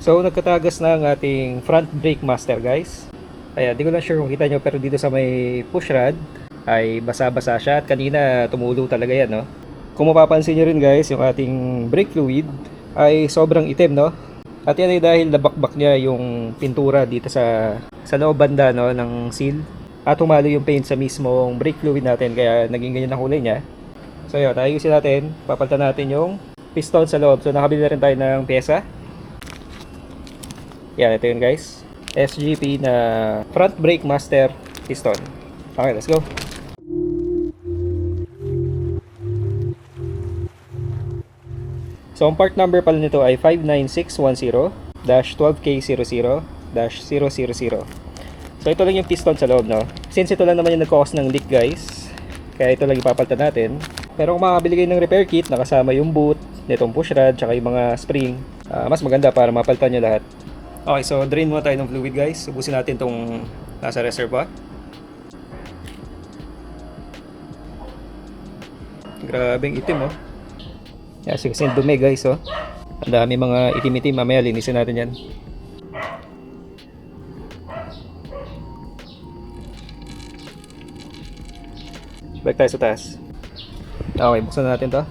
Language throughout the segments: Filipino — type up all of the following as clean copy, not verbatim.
So nagkatagas na ang ating front brake master guys. Ayan, di ko lang sure kung kita nyo, pero dito sa may push rod ay basa-basa siya at kanina tumulo talaga yan, no? Kung mapapansin nyo rin guys, yung ating brake fluid ay sobrang itim, no? At yan ay dahil nabakbak niya yung pintura dito sa loob banda, no, ng seal. At humalo yung paint sa mismong brake fluid natin, kaya naging ganyan ang kulay niya. So yun, ayusin natin, papalitan natin yung piston sa loob. So nakabili na rin tayo ng pyesa. Yan, ito yun guys. SGP na front brake master piston. Okay, let's go. So ang part number pala nito ay 59610-12K00-000. So ito lang yung piston sa loob, no? Since ito lang naman yung nag-cause ng leak guys, kaya ito lang ipapalitan natin. Pero kung makabili kayo ng repair kit, nakasama yung boot, nitong push rod, tsaka yung mga spring, mas maganda para mapalitan nyo lahat. Okay, so drain muna tayo ng fluid guys. Ubusin natin itong nasa reservoir. Grabeng itim, oh. Yan, kasi dumi guys, oh. Ang dami mga itim-itim. Mamaya linisin natin yan. Balik tayo sa taas. Okay, buksan natin to.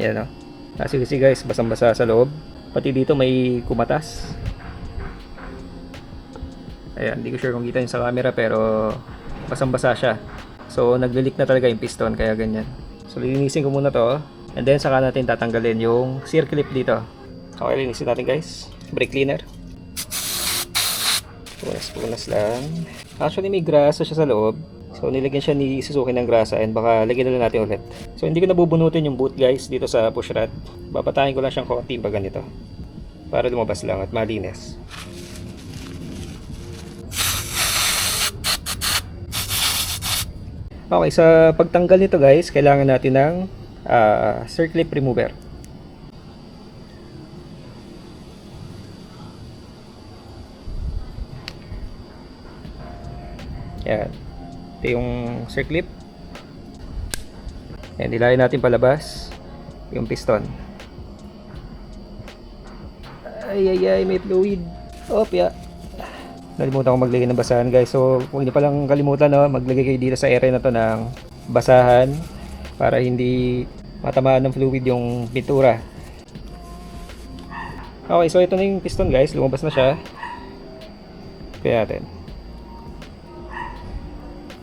Yan, oh. Kasi guys, basang-basa sa loob. Pati dito may kumatas. Ayan, hindi ko sure kung kita nyo sa camera, pero basang-basa siya. So naglilik na talaga yung piston, kaya ganyan. So linisin ko muna to, and then saka natin tatanggalin yung circlip dito. Okay, linisin natin guys. Brake cleaner. Punas lang. Actually may grasa siya sa loob. So nilagyan siya ni Suzuki ng grasa, and baka lagyan na lang natin ulit. So hindi ko nabubunutin yung boot guys dito sa push rod. Babatahin ko lang siyang konti pag ganito, para lumabas lang at malinis. Okay, sa pagtanggal nito guys, kailangan natin ng circlip remover. Yan. Ito yung circlip. Yan, nilayan natin palabas yung piston. Ay, may fluid. Opya. Nalimutan ko maglagay ng basahan guys. So, huwag niyo palang kalimutan, no? Maglagay kayo dito sa area na to ng basahan para hindi matamaan ng fluid yung pintura. Okay, so ito na yung piston guys. Lumabas na siya. Kaya natin.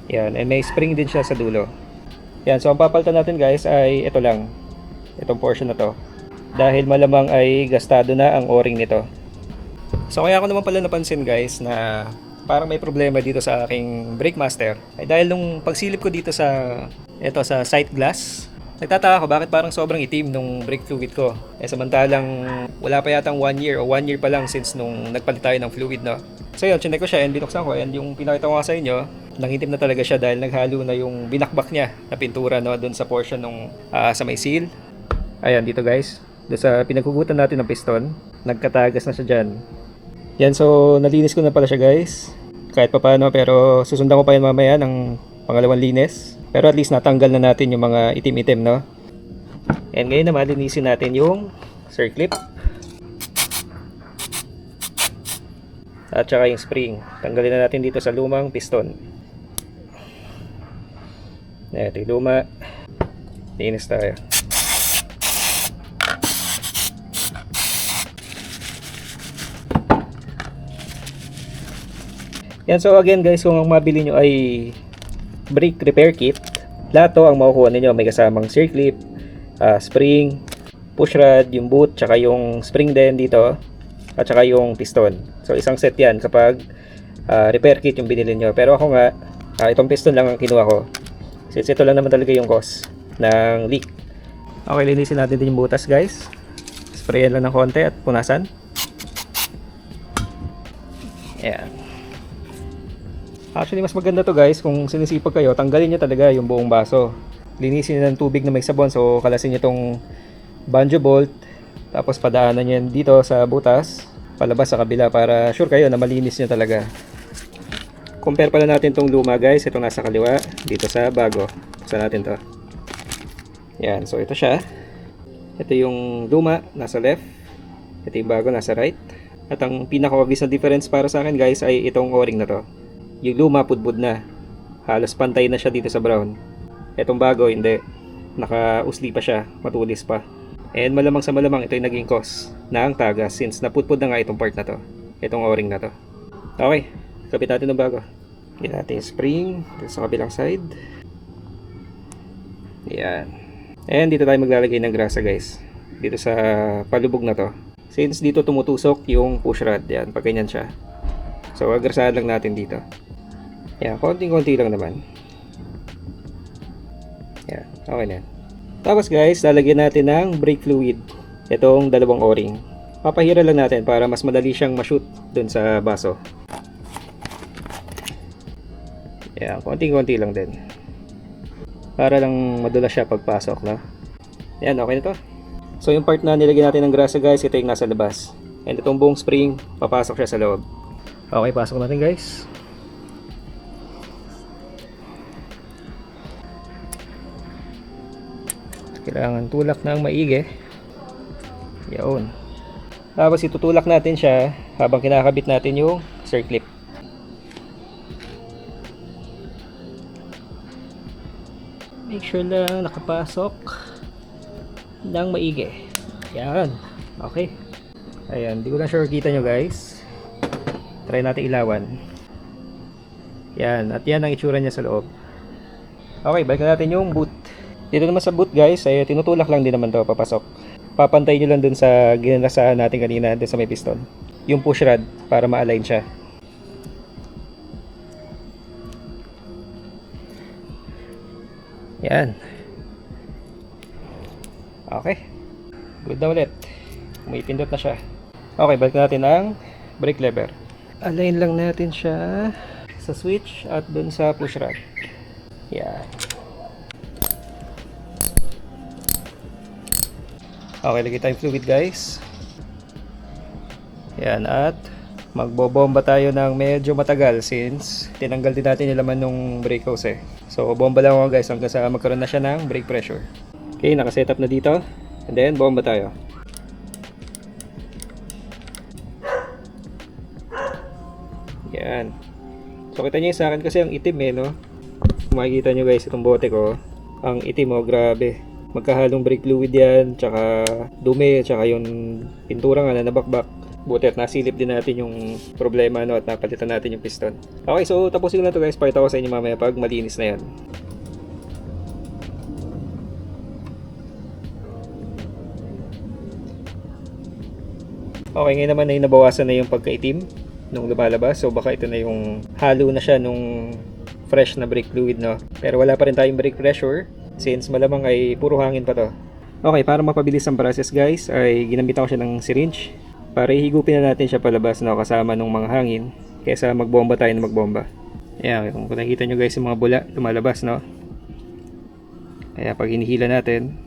Yan, and may spring din siya sa dulo. Yan, so ang papalitan natin guys ay ito lang. Itong portion na to. Dahil malamang ay gastado na ang o-ring nito. So kaya ako naman pala napansin guys na parang may problema dito sa aking brake master. Ay dahil nung pagsilip ko dito sa sight glass, nagtataka ako bakit parang sobrang itim nung brake fluid ko. Samantalang wala pa yatang 1 year o 1 year pa lang since nung nagpalit tayo ng fluid, no? So yun, chinek ko siya and binuksan ko, and yung pinakita ko nga sa inyo, nangitim na talaga siya dahil naghalo na yung binakbak niya na pintura, no, doon sa portion nung sa may seal. Ayan, dito guys, doon sa pinaghugutan natin ng piston, nagkatagas na siya dyan. Yan, so nalinis ko na pala siya guys, kahit pa paano, pero susundan ko pa yan mamaya ng pangalawang linis. Pero at least natanggal na natin yung mga itim-itim, no? And ngayon naman, linisin natin yung circlip at saka yung spring. Tanggalin na natin dito sa lumang piston. Ito yung luma. Linis tayo. Yan, so again guys, kung ang mabili nyo ay brake repair kit, lahat to ang makukuha ninyo. May kasamang circlip, spring, push rod, yung boot, tsaka yung spring din dito, at saka yung piston. So isang set yan kapag repair kit yung binili nyo. Pero ako nga, itong piston lang ang kinuha ko, since ito lang naman talaga yung cause ng leak. Okay, linisin natin din yung butas guys. Sprayan lang ng konti at punasan. Ayan. Actually mas maganda to guys, kung sinisipag kayo, tanggalin nyo talaga yung buong baso. Linisin nyo ng tubig na may sabon. So kalasin nyo itong banjo bolt, tapos padaanan nyo yan dito sa butas, palabas sa kabila, para sure kayo na malinis nyo talaga. Compare pala natin itong luma guys, itong nasa kaliwa, dito sa bago. Buksan natin to. Yan, so ito siya. Ito yung luma, nasa left. Ito yung bago, nasa right. At ang pinaka-obvious na difference para sa akin guys ay itong o-ring na to. Yung luma, pudpud na. Halos pantay na siya dito sa brown. Itong bago, hindi. Naka-usli pa siya, matulis pa. And malamang sa malamang ito yung naging cause ng tagas since napudpud na nga itong part na to. Itong o-ring na to. Okay, kapit natin ng bago. Gyan natin yung spring dito sa kabilang side. Yan. And dito tayo maglalagay ng grasa guys. Dito sa palubog na to. Since dito tumutusok yung push rod. Yan, pag ganyan siya. So, agrasahan lang natin dito. Yan, konting-konti lang naman. Yan, okay na yan. Tapos guys, lalagyan natin ng brake fluid. Itong dalawang o-ring. Papahira lang natin para mas madali siyang ma-shoot dun sa baso. Yan, konting-konti lang din. Para lang madulas siya pagpasok, no? Yan, okay na to. So yung part na nilagyan natin ng grasa guys, ito yung nasa labas. And itong buong spring, papasok siya sa loob. Okay, pasok natin guys. Kailangan tulak ng maigi. Yaon. Tapos itutulak natin siya habang kinakabit natin yung circlip. Make sure lang nakapasok ng maigi. Yan. Okay. Ayan. Di ko lang sure kita nyo guys. Try natin ilawan. Yan. At yan ang itsura niya sa loob. Okay. Balik natin yung boot. Dito naman sa boot guys, ay tinutulak lang din naman to papasok. Papantay nyo lang dun sa ginalasahan natin kanina dun sa may piston. Yung push rod para ma-align siya. Yan. Okay. Good na ulit. May pindot na siya. Okay, balik natin ang brake lever. Align lang natin siya sa switch at dun sa push rod. Yan. Okay, lagay tayong fluid guys. Yan, at magbobomba tayo ng medyo matagal since tinanggal din natin yung laman ng brake hose eh. So bomba lang ako guys hanggang sa magkaroon na siya ng brake pressure. Okay, nakasetup na dito. And then bomba tayo. Yan. So kita nyo sa akin kasi ang itim eh, no? Kung makikita nyo guys itong bote ko, ang itim oh, grabe. Magkahalong brake fluid yan, tsaka dumi, tsaka yung pintura nga na nabakbak. Buti at nasilip din natin yung problema, no, at napalitan natin yung piston. Okay, so tapusin ko na to guys. Pakita ko sa inyo mamaya pag malinis na yan. Okay, ngayon naman ay nabawasan na yung pagkaitim nung lumalabas. So baka ito na yung halo na siya nung fresh na brake fluid, no. Pero wala pa rin tayong brake pressure since malamang ay puro hangin pa to. Okay, para mapabilis ang process guys, ay ginamitan ko siya ng syringe para ihigupin na natin siya palabas, no, kasama ng mga hangin kaysa magbomba tayo na magbomba. Ayan, kung nakikita nyo guys yung mga bula lumalabas, no. Kaya pag hinihila natin,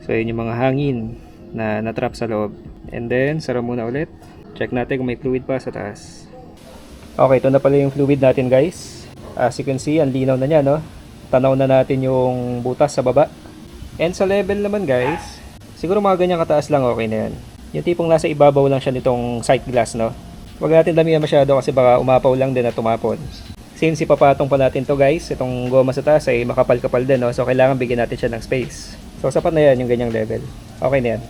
so yun yung mga hangin na natrap sa loob. And then, sara muna ulit. Check natin kung may fluid pa sa taas. Okay, ito na pala yung fluid natin guys. As you can see, ang linaw na niya, no. Tanaw na natin yung butas sa baba. And sa level naman guys, siguro mga ganyang kataas lang okay na yan. Yung tipong nasa ibabaw lang siya nitong sight glass, no. Huwag natin damihan masyado kasi baka umapaw lang din at tumapon. Since ipapatong pa natin to guys, itong goma sa taas ay makapal-kapal din, no. So kailangan bigyan natin siya ng space. So sapat na yan yung ganyang level. Okay na yan.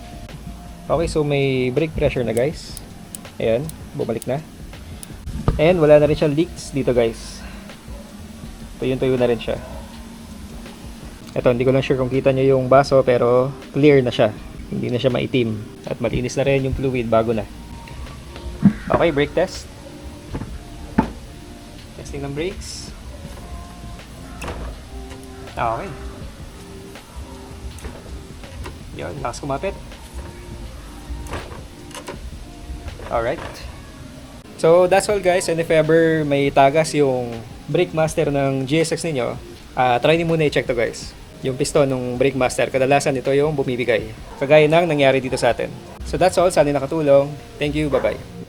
Okay, so may brake pressure na guys. Ayan, bumalik na. And wala na rin siyang leaks dito guys. Tuyo na rin siya. Ito, hindi ko lang sure kung kita nyo yung baso pero clear na siya. Hindi na siya maitim. At malinis na rin yung fluid, bago na. Okay, brake test. Testing ng brakes. Okay. Yun, lakas kumapit. Alright. So, that's all guys. And if ever may tagas yung brake master ng GSX ninyo, try niyo muna i-check to guys. Yung piston ng brake master, kadalasan ito yung bumibigay. Kagaya ng nangyari dito sa atin. So that's all. Sana nakatulong. Thank you. Bye-bye.